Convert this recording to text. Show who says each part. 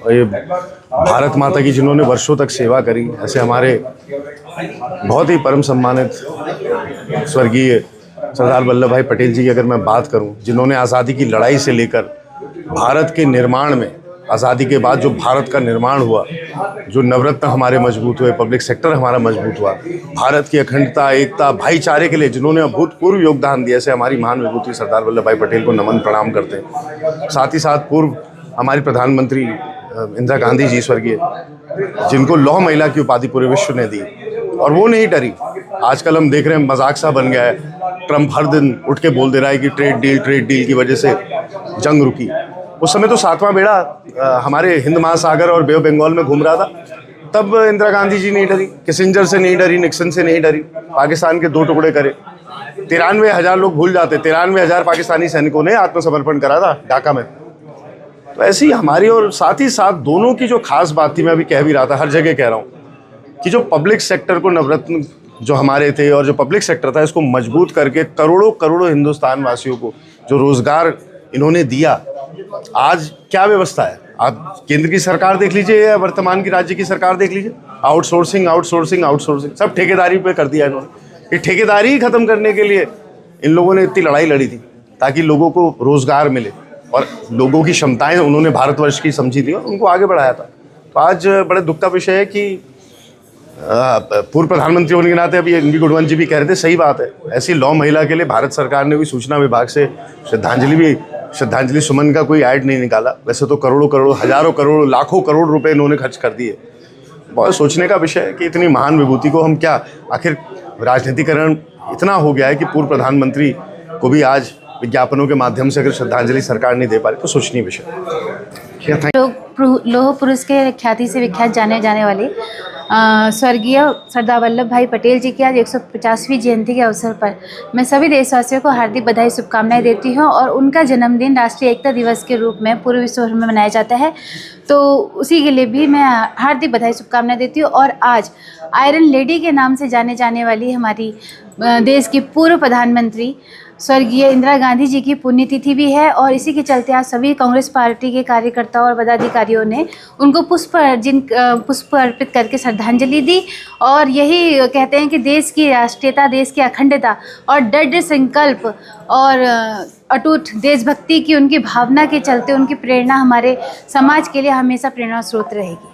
Speaker 1: और ये भारत माता की जिन्होंने वर्षों तक सेवा करी, ऐसे हमारे बहुत ही परम सम्मानित स्वर्गीय सरदार वल्लभ भाई पटेल जी की अगर मैं बात करूं, जिन्होंने आज़ादी की लड़ाई से लेकर भारत के निर्माण में, आज़ादी के बाद जो भारत का निर्माण हुआ, जो नवरत्न हमारे मजबूत हुए, पब्लिक सेक्टर हमारा मजबूत हुआ, भारत की अखंडता, एकता, भाईचारे के लिए जिन्होंने अभूतपूर्व योगदान दिया, ऐसे हमारी महान विभूति सरदार वल्लभ भाई पटेल को नमन प्रणाम करते हैं। साथ ही साथ पूर्व हमारी प्रधानमंत्री इंदिरा गांधी जी स्वर्गीय, जिनको लौह महिला की उपाधि पूरे विश्व ने दी और वो नहीं डरी। आजकल हम देख रहे हैं मजाक सा बन गया है, ट्रम्प हर दिन उठ के बोल दे रहा है कि ट्रेड डील की वजह से जंग रुकी। उस समय तो 7वां बेड़ा हमारे हिंद महासागर और बे ऑफ बंगाल में घूम रहा था, तब इंदिरा गांधी जी नहीं डरी, किसिंजर से नहीं डरी, निक्सन से नहीं डरी, पाकिस्तान के 2 टुकड़े करे। 93,000 लोग भूल जाते, 93,000 पाकिस्तानी सैनिकों ने आत्मसमर्पण करा था ढाका में। तो ऐसी हमारी, और साथ ही साथ दोनों की जो खास बात थी, मैं अभी कह भी रहा था, हर जगह कह रहा हूँ कि जो पब्लिक सेक्टर को नवरत्न जो हमारे थे और जो पब्लिक सेक्टर था, इसको मजबूत करके करोड़ों करोड़ों हिंदुस्तान वासियों को जो रोजगार इन्होंने दिया। आज क्या व्यवस्था है, आप केंद्र की सरकार देख लीजिए या वर्तमान की राज्य की सरकार देख लीजिए, आउटसोर्सिंग सब ठेकेदारी पे कर दिया इन्होंने। ये ठेकेदारी ही खत्म करने के लिए इन लोगों ने इतनी लड़ाई लड़ी थी ताकि लोगों को रोजगार मिले, और लोगों की क्षमताएं उन्होंने भारतवर्ष की समझी थी और उनको आगे बढ़ाया था। तो आज बड़े दुख का विषय है कि पूर्व प्रधानमंत्री होने के नाते अभी एनवी गुणवंत जी भी कह रहे थे, सही बात है, ऐसी लौ महिला के लिए भारत सरकार ने कोई सूचना विभाग से श्रद्धांजलि सुमन का कोई ऐड नहीं निकाला। वैसे तो करोड़ों हजारों करोड़ लाखों करोड़ रुपए इन्होंने खर्च कर दिए। बहुत सोचने का विषय है कि इतनी महान विभूति को हम क्या, आखिर राजनीतिकरण इतना हो गया है कि पूर्व प्रधानमंत्री को भी आज विज्ञापनों के माध्यम से अगर श्रद्धांजलि सरकार नहीं दे पा रही तो सोचनीय विषय।
Speaker 2: लौह पुरुष के ख्याति से विख्यात जाने वाले स्वर्गीय सरदार वल्लभ भाई पटेल जी की आज 150वीं जयंती के अवसर पर मैं सभी देशवासियों को हार्दिक बधाई शुभकामनाएं देती हूं। और उनका जन्मदिन राष्ट्रीय एकता दिवस के रूप में पूरे विश्व भर में मनाया जाता है, तो उसी के लिए भी मैं हार्दिक बधाई शुभकामनाएं देती हूँ। और आज आयरन लेडी के नाम से जाने वाली हमारी देश की पूर्व प्रधानमंत्री स्वर्गीय इंदिरा गांधी जी की पुण्यतिथि भी है, और इसी के चलते आज सभी कांग्रेस पार्टी के कार्यकर्ताओं और पदाधिकारियों ने उनको पुष्प अर्पित करके श्रद्धांजलि दी। और यही कहते हैं कि देश की राष्ट्रीयता, देश की अखंडता और दृढ़ संकल्प और अटूट देशभक्ति की उनकी भावना के चलते उनकी प्रेरणा हमारे समाज के लिए हमेशा प्रेरणा स्रोत रहेगी।